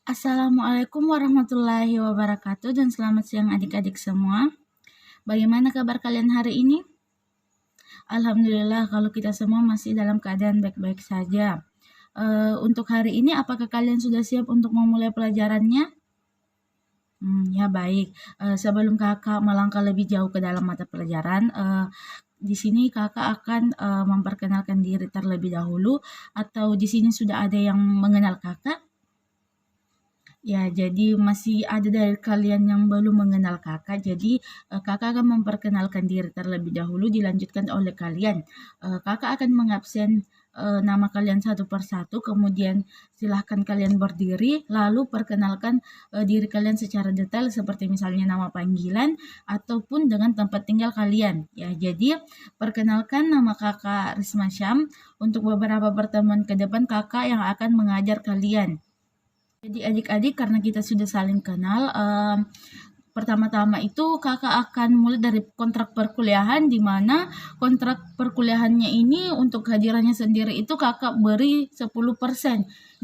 Assalamualaikum warahmatullahi wabarakatuh dan selamat siang adik-adik semua. Bagaimana kabar kalian hari ini? Alhamdulillah kalau kita semua masih dalam keadaan baik-baik saja. Untuk hari ini apakah kalian sudah siap untuk memulai pelajarannya? Ya baik. Sebelum kakak melangkah lebih jauh ke dalam mata pelajaran, di sini kakak akan memperkenalkan diri terlebih dahulu, atau di sini sudah ada yang mengenal kakak? Ya, jadi masih ada dari kalian yang belum mengenal kakak, jadi kakak akan memperkenalkan diri terlebih dahulu, dilanjutkan oleh kalian. Kakak akan mengabsen nama kalian satu persatu, kemudian silahkan kalian berdiri, lalu perkenalkan diri kalian secara detail, seperti misalnya nama panggilan ataupun dengan tempat tinggal kalian. Ya, jadi perkenalkan, nama kakak Risma Syam. Untuk beberapa pertemuan ke depan kakak yang akan mengajar kalian. Jadi adik-adik, karena kita sudah saling kenal, pertama-tama itu kakak akan mulai dari kontrak perkuliahan, di mana kontrak perkuliahannya ini untuk kehadirannya sendiri itu kakak beri 10%,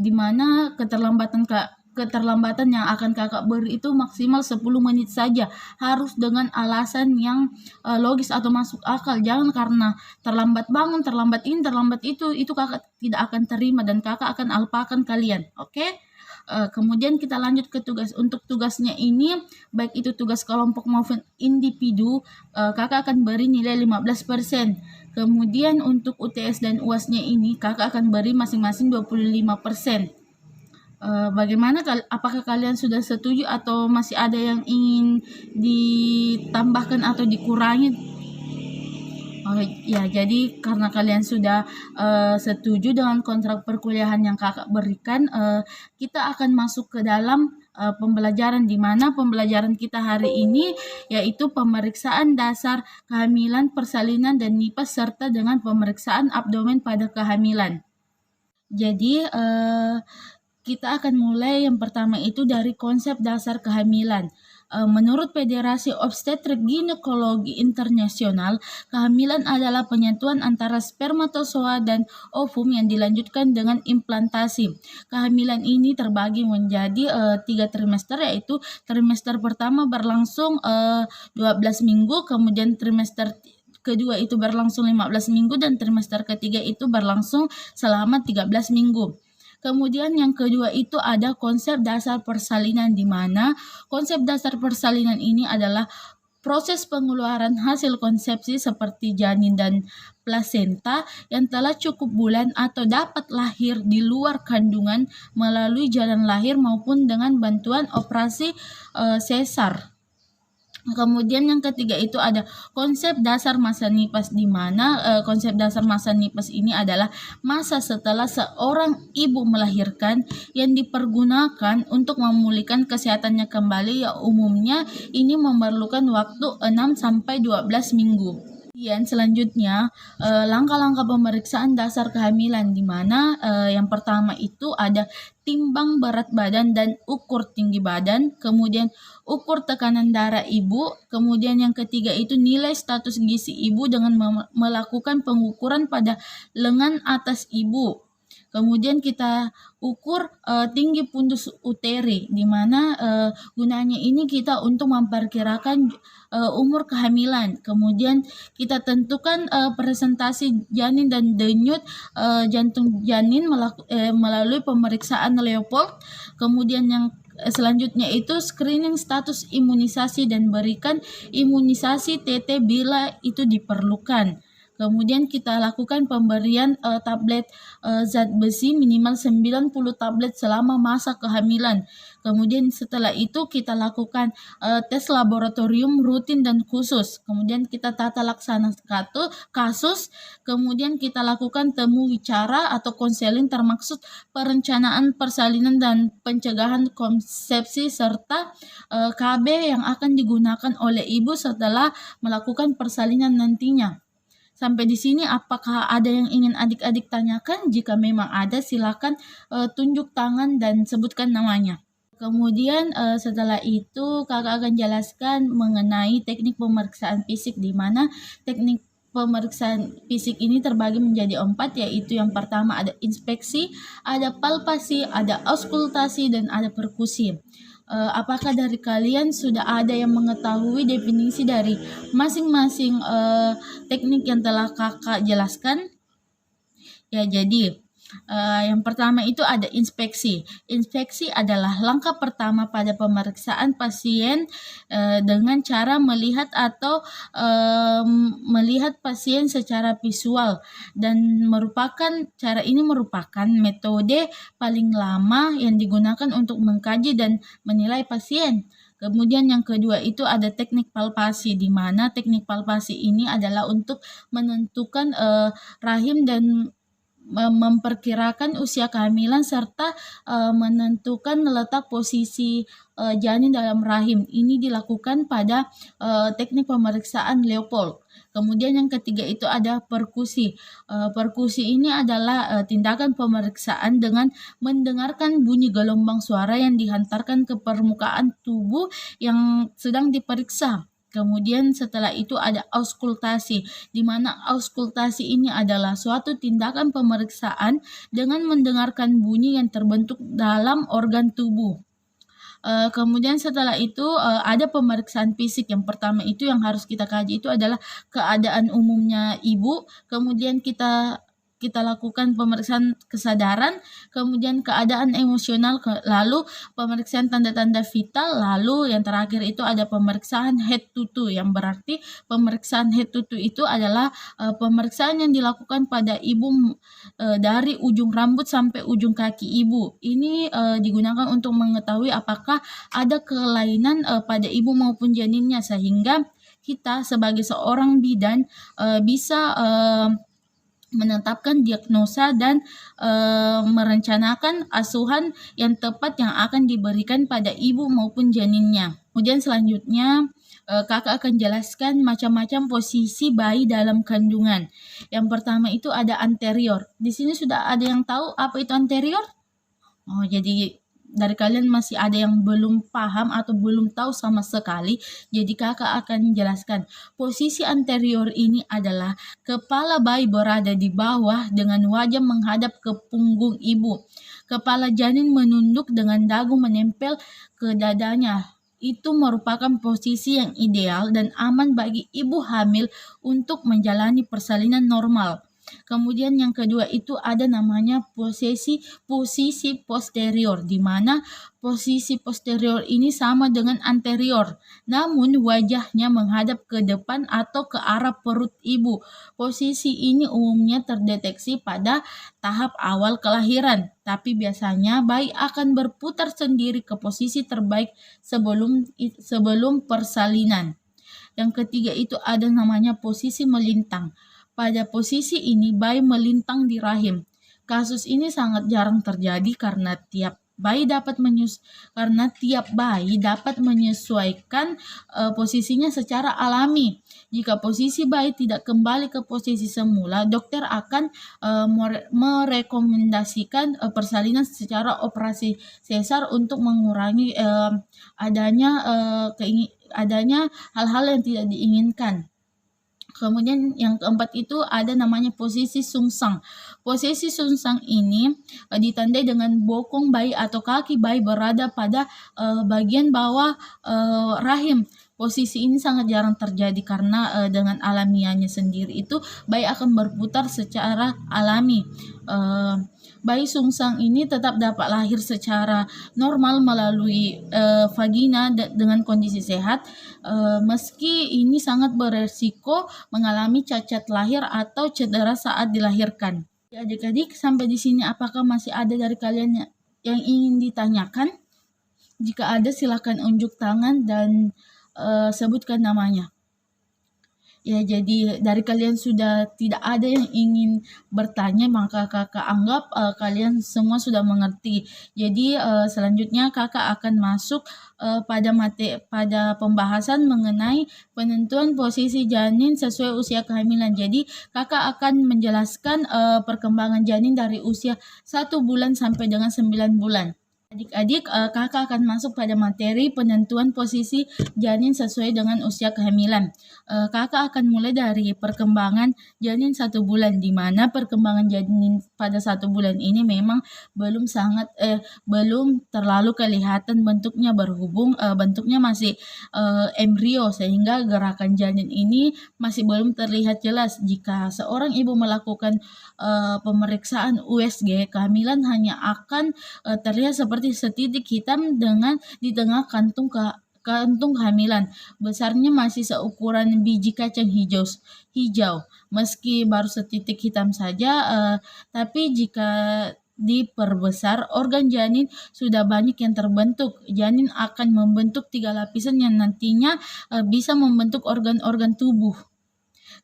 di mana keterlambatan yang akan kakak beri itu maksimal 10 menit saja. Harus dengan alasan yang logis atau masuk akal. Jangan karena terlambat bangun, terlambat ini, terlambat itu kakak tidak akan terima dan kakak akan alpakan kalian. Oke? Kemudian kita lanjut ke tugas. Untuk tugasnya ini, baik itu tugas kelompok maupun individu, kakak akan beri nilai 15%. Kemudian untuk UTS dan UAS-nya ini, kakak akan beri masing-masing 25%. Bagaimana, apakah kalian sudah setuju atau masih ada yang ingin ditambahkan atau dikurangi? Oh ya, jadi karena kalian sudah setuju dengan kontrak perkuliahan yang kakak berikan, kita akan masuk ke dalam pembelajaran, di mana pembelajaran kita hari ini yaitu pemeriksaan dasar kehamilan, persalinan, dan nipah, serta dengan pemeriksaan abdomen pada kehamilan. Jadi kita akan mulai yang pertama itu dari konsep dasar kehamilan. Menurut Federasi Obstetrik Ginekologi Internasional, kehamilan adalah penyatuan antara spermatozoa dan ovum yang dilanjutkan dengan implantasi. Kehamilan ini terbagi menjadi 3 trimester, yaitu trimester pertama berlangsung 12 minggu, kemudian trimester kedua itu berlangsung 15 minggu, dan trimester ketiga itu berlangsung selama 13 minggu. Kemudian yang kedua itu ada konsep dasar persalinan, di mana konsep dasar persalinan ini adalah proses pengeluaran hasil konsepsi seperti janin dan plasenta yang telah cukup bulan atau dapat lahir di luar kandungan melalui jalan lahir maupun dengan bantuan operasi sesar. Kemudian yang ketiga itu ada konsep dasar masa nipas, di mana konsep dasar masa nipas ini adalah masa setelah seorang ibu melahirkan yang dipergunakan untuk memulihkan kesehatannya kembali, ya umumnya ini memerlukan waktu 6 sampai 12 minggu. Kemudian selanjutnya langkah-langkah pemeriksaan dasar kehamilan, di mana yang pertama itu ada timbang berat badan dan ukur tinggi badan, kemudian ukur tekanan darah ibu, kemudian yang ketiga itu nilai status gizi ibu dengan melakukan pengukuran pada lengan atas ibu. Kemudian kita ukur tinggi fundus uteri, di mana gunanya ini kita untuk memperkirakan umur kehamilan. Kemudian kita tentukan presentasi janin dan denyut jantung janin melalui pemeriksaan Leopold. Kemudian yang selanjutnya itu screening status imunisasi dan berikan imunisasi TT bila itu diperlukan. Kemudian kita lakukan pemberian tablet zat besi minimal 90 tablet selama masa kehamilan. Kemudian setelah itu kita lakukan tes laboratorium rutin dan khusus. Kemudian kita tata laksana kasus. Kemudian kita lakukan temu wicara atau konseling termaksud perencanaan persalinan dan pencegahan konsepsi, serta KB yang akan digunakan oleh ibu setelah melakukan persalinan nantinya. Sampai di sini apakah ada yang ingin adik-adik tanyakan? Jika memang ada, silakan tunjuk tangan dan sebutkan namanya. Kemudian setelah itu kakak akan jelaskan mengenai teknik pemeriksaan fisik, di mana teknik pemeriksaan fisik ini terbagi menjadi 4, yaitu yang pertama ada inspeksi, ada palpasi, ada auskultasi, dan ada perkusi. Apakah dari kalian sudah ada yang mengetahui definisi dari masing-masing teknik yang telah kakak jelaskan? Ya, jadi yang pertama itu ada inspeksi. Inspeksi adalah langkah pertama pada pemeriksaan pasien dengan cara melihat atau melihat pasien secara visual, dan cara ini merupakan metode paling lama yang digunakan untuk mengkaji dan menilai pasien. Kemudian yang kedua itu ada teknik palpasi, di mana teknik palpasi ini adalah untuk menentukan rahim dan memperkirakan usia kehamilan serta menentukan letak posisi janin dalam rahim. Ini dilakukan pada teknik pemeriksaan Leopold. Kemudian yang ketiga itu ada perkusi. Perkusi ini adalah tindakan pemeriksaan dengan mendengarkan bunyi gelombang suara yang dihantarkan ke permukaan tubuh yang sedang diperiksa. Kemudian setelah itu ada auskultasi, di mana auskultasi ini adalah suatu tindakan pemeriksaan dengan mendengarkan bunyi yang terbentuk dalam organ tubuh. Kemudian setelah itu ada pemeriksaan fisik. Yang pertama itu yang harus kita kaji itu adalah keadaan umumnya ibu, kemudian kita lakukan pemeriksaan kesadaran, kemudian keadaan emosional, lalu pemeriksaan tanda-tanda vital, lalu yang terakhir itu ada pemeriksaan head to toe, yang berarti pemeriksaan head to toe itu adalah pemeriksaan yang dilakukan pada ibu dari ujung rambut sampai ujung kaki ibu. Ini digunakan untuk mengetahui apakah ada kelainan pada ibu maupun janinnya, sehingga kita sebagai seorang bidan bisa menetapkan diagnosa dan merencanakan asuhan yang tepat yang akan diberikan pada ibu maupun janinnya. Kemudian selanjutnya kakak akan jelaskan macam-macam posisi bayi dalam kandungan. Yang pertama itu ada anterior. Di sini sudah ada yang tahu apa itu anterior? Oh, jadi dari kalian masih ada yang belum paham atau belum tahu sama sekali, jadi kakak akan menjelaskan. Posisi anterior ini adalah kepala bayi berada di bawah dengan wajah menghadap ke punggung ibu. Kepala janin menunduk dengan dagu menempel ke dadanya. Itu merupakan posisi yang ideal dan aman bagi ibu hamil untuk menjalani persalinan normal. Kemudian yang kedua itu ada namanya posisi posterior, di mana posisi posterior ini sama dengan anterior, namun wajahnya menghadap ke depan atau ke arah perut ibu. Posisi ini umumnya terdeteksi pada tahap awal kelahiran, tapi biasanya bayi akan berputar sendiri ke posisi terbaik sebelum persalinan. Yang ketiga itu ada namanya posisi melintang. Pada posisi ini bayi melintang di rahim. Kasus ini sangat jarang terjadi karena tiap bayi dapat menyesuaikan posisinya secara alami. Jika posisi bayi tidak kembali ke posisi semula, dokter akan merekomendasikan persalinan secara operasi sesar untuk mengurangi adanya hal-hal yang tidak diinginkan. Kemudian yang keempat itu ada namanya posisi sungsang. Posisi sungsang ini ditandai dengan bokong bayi atau kaki bayi berada pada bagian bawah rahim. Posisi ini sangat jarang terjadi karena dengan alamiahnya sendiri itu bayi akan berputar secara alami. Bayi sungsang ini tetap dapat lahir secara normal melalui vagina dengan kondisi sehat, meski ini sangat beresiko mengalami cacat lahir atau cedera saat dilahirkan. Adik-adik, sampai di sini apakah masih ada dari kalian yang ingin ditanyakan? Jika ada, silakan unjuk tangan dan sebutkan namanya. Ya, jadi dari kalian sudah tidak ada yang ingin bertanya, maka kakak anggap kalian semua sudah mengerti. Jadi selanjutnya kakak akan masuk pada pembahasan mengenai penentuan posisi janin sesuai usia kehamilan. Jadi kakak akan menjelaskan perkembangan janin dari usia 1 bulan sampai dengan 9 bulan. Adik-adik, kakak akan masuk pada materi penentuan posisi janin sesuai dengan usia kehamilan. Kakak akan mulai dari perkembangan janin 1 bulan, di mana perkembangan janin pada 1 bulan ini memang belum terlalu kelihatan bentuknya, berhubung bentuknya masih embrio, sehingga gerakan janin ini masih belum terlihat jelas. Jika seorang ibu melakukan pemeriksaan USG, kehamilan hanya akan terlihat seperti setitik hitam di tengah kantung kehamilan. Besarnya masih seukuran biji kacang hijau. Meski baru setitik hitam saja, tapi jika diperbesar, organ janin sudah banyak yang terbentuk. Janin akan membentuk 3 lapisan yang nantinya bisa membentuk organ-organ tubuh.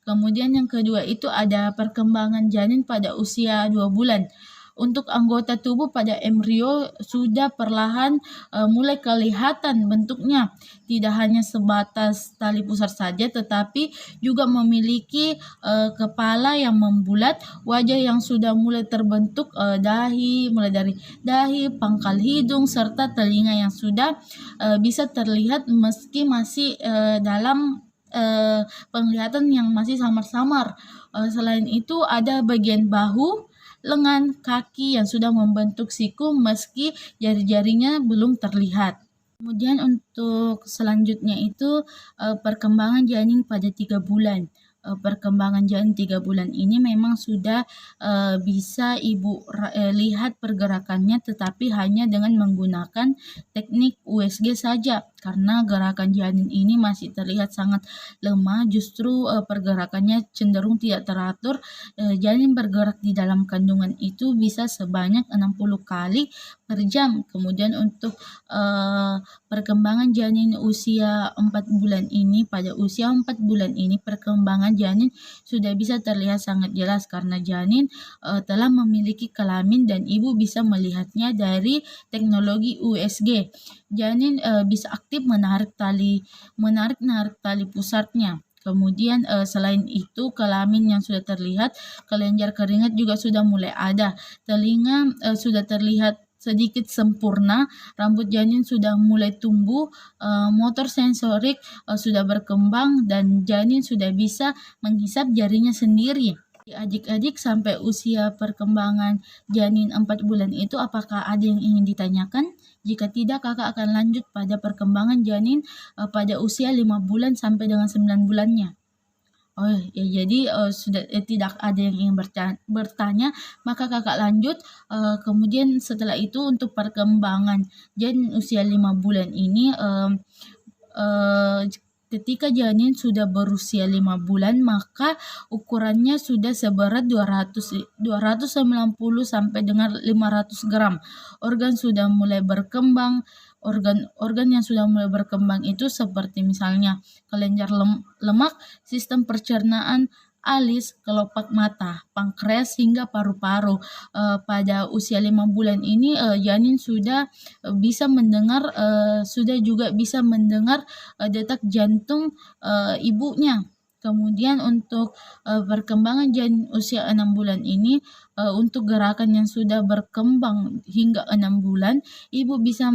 Kemudian yang kedua itu ada perkembangan janin pada usia 2 bulan. Untuk anggota tubuh pada embrio sudah perlahan mulai kelihatan bentuknya. Tidak hanya sebatas tali pusar saja, tetapi juga memiliki kepala yang membulat, wajah yang sudah mulai terbentuk, mulai dari dahi, pangkal hidung, serta telinga yang sudah bisa terlihat meski masih dalam penglihatan yang masih samar-samar. Selain itu ada bagian bahu, lengan, kaki yang sudah membentuk siku meski jari-jarinya belum terlihat. Kemudian untuk selanjutnya itu perkembangan janin pada 3 bulan. Perkembangan janin 3 bulan ini memang sudah bisa ibu lihat pergerakannya, tetapi hanya dengan menggunakan teknik USG saja, karena gerakan janin ini masih terlihat sangat lemah. Justru pergerakannya cenderung tidak teratur. Janin bergerak di dalam kandungan itu bisa sebanyak 60 kali per jam. Kemudian untuk perkembangan janin usia 4 bulan ini, pada usia 4 bulan ini perkembangan janin sudah bisa terlihat sangat jelas karena janin telah memiliki kelamin dan ibu bisa melihatnya dari teknologi USG. Janin bisa aktif menarik tali pusatnya. Kemudian selain itu, kelamin yang sudah terlihat, kelenjar keringat juga sudah mulai ada, telinga sudah terlihat sedikit sempurna, rambut janin sudah mulai tumbuh, motor sensorik sudah berkembang, dan janin sudah bisa menghisap jarinya sendiri. Adik-adik, sampai usia perkembangan janin 4 bulan itu apakah ada yang ingin ditanyakan? Jika tidak, kakak akan lanjut pada perkembangan janin pada usia 5 bulan sampai dengan 9 bulannya. Oh ya, jadi sudah tidak ada yang ingin bertanya, maka kakak lanjut. Kemudian setelah itu untuk perkembangan janin usia 5 bulan ini, ketika janin sudah berusia 5 bulan, maka ukurannya sudah seberat 290 sampai dengan 500 gram. Organ sudah mulai berkembang. Organ yang sudah mulai berkembang itu seperti misalnya kelenjar lemak, sistem pencernaan, alis, kelopak mata, pankreas, hingga paru-paru. Pada usia 5 bulan ini janin sudah juga bisa mendengar detak jantung ibunya. Kemudian untuk perkembangan janin usia 6 bulan ini, untuk gerakan yang sudah berkembang hingga 6 bulan, ibu bisa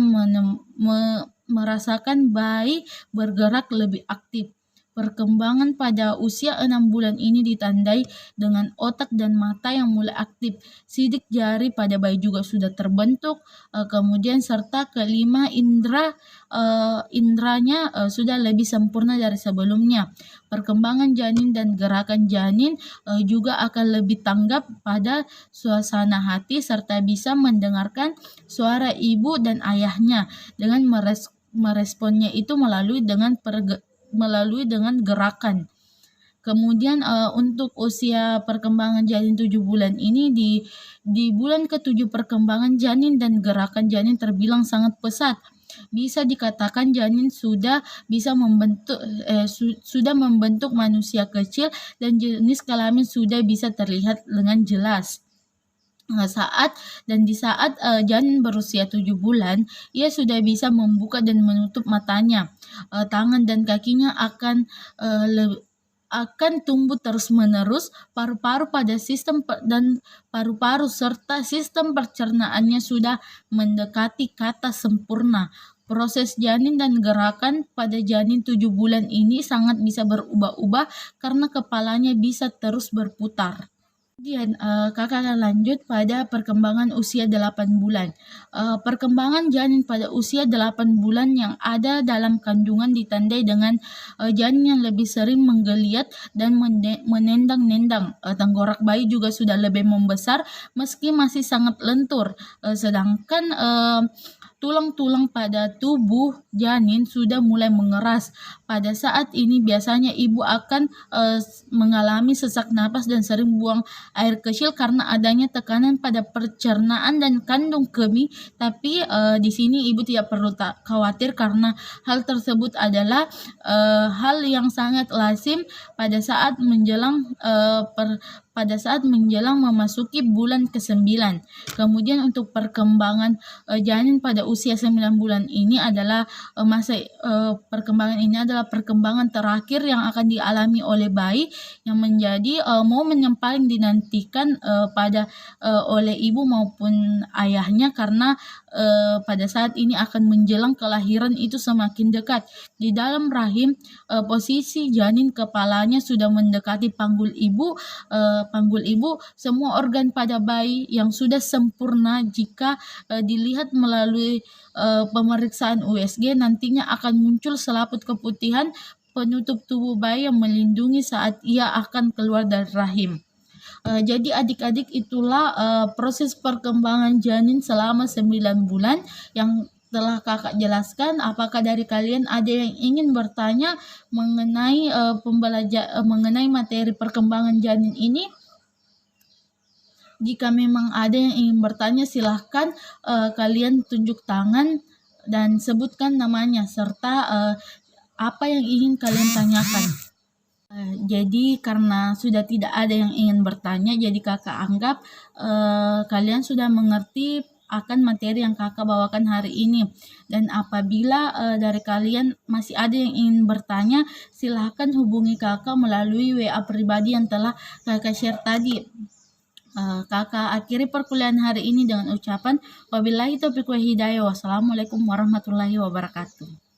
merasakan bayi bergerak lebih aktif. Perkembangan pada usia 6 bulan ini ditandai dengan otak dan mata yang mulai aktif. Sidik jari pada bayi juga sudah terbentuk. Kemudian serta kelima indranya sudah lebih sempurna dari sebelumnya. Perkembangan janin dan gerakan janin juga akan lebih tanggap pada suasana hati serta bisa mendengarkan suara ibu dan ayahnya dengan meresponnya itu melalui dengan gerakan. Kemudian untuk usia perkembangan janin 7 bulan ini, di bulan ke-7 perkembangan janin dan gerakan janin terbilang sangat pesat. Bisa dikatakan janin sudah membentuk manusia kecil dan jenis kelamin sudah bisa terlihat dengan jelas. Di saat janin berusia 7 bulan, ia sudah bisa membuka dan menutup matanya. Tangan dan kakinya akan akan tumbuh terus-menerus, paru-paru pada sistem dan paru-paru serta sistem pencernaannya sudah mendekati kata sempurna. Proses janin dan gerakan pada janin 7 bulan ini sangat bisa berubah-ubah karena kepalanya bisa terus berputar. Kemudian kakak akan lanjut pada perkembangan usia 8 bulan. Perkembangan janin pada usia 8 bulan yang ada dalam kandungan ditandai dengan janin yang lebih sering menggeliat dan menendang-nendang. Tenggorok bayi juga sudah lebih membesar meski masih sangat lentur. Sedangkan tulang-tulang pada tubuh janin sudah mulai mengeras. Pada saat ini biasanya ibu akan mengalami sesak napas dan sering buang air kecil karena adanya tekanan pada pencernaan dan kandung kemih. Tapi di sini ibu tidak perlu khawatir karena hal tersebut adalah hal yang sangat lazim pada saat menjelang memasuki bulan ke-9. Kemudian untuk perkembangan janin pada usia 9 bulan ini adalah perkembangan terakhir yang akan dialami oleh bayi, yang menjadi momen yang paling dinantikan oleh ibu maupun ayahnya karena pada saat ini akan menjelang kelahiran itu semakin dekat. Di dalam rahim posisi janin kepalanya sudah mendekati panggul ibu. Semua organ pada bayi yang sudah sempurna jika dilihat melalui pemeriksaan USG nantinya akan muncul selaput keputihan penutup tubuh bayi yang melindungi saat ia akan keluar dari rahim. Jadi adik-adik itulah proses perkembangan janin selama 9 bulan yang telah kakak jelaskan. Apakah dari kalian ada yang ingin bertanya mengenai mengenai materi perkembangan janin ini? Jika memang ada yang ingin bertanya, silahkan kalian tunjuk tangan dan sebutkan namanya serta apa yang ingin kalian tanyakan. Jadi karena sudah tidak ada yang ingin bertanya, jadi kakak anggap kalian sudah mengerti akan materi yang kakak bawakan hari ini. Dan apabila dari kalian masih ada yang ingin bertanya, silahkan hubungi kakak melalui WA pribadi yang telah kakak share tadi. Kakak akhiri perkuliahan hari ini dengan ucapan wabillahi taufiq wa hidayah. Wassalamualaikum warahmatullahi wabarakatuh.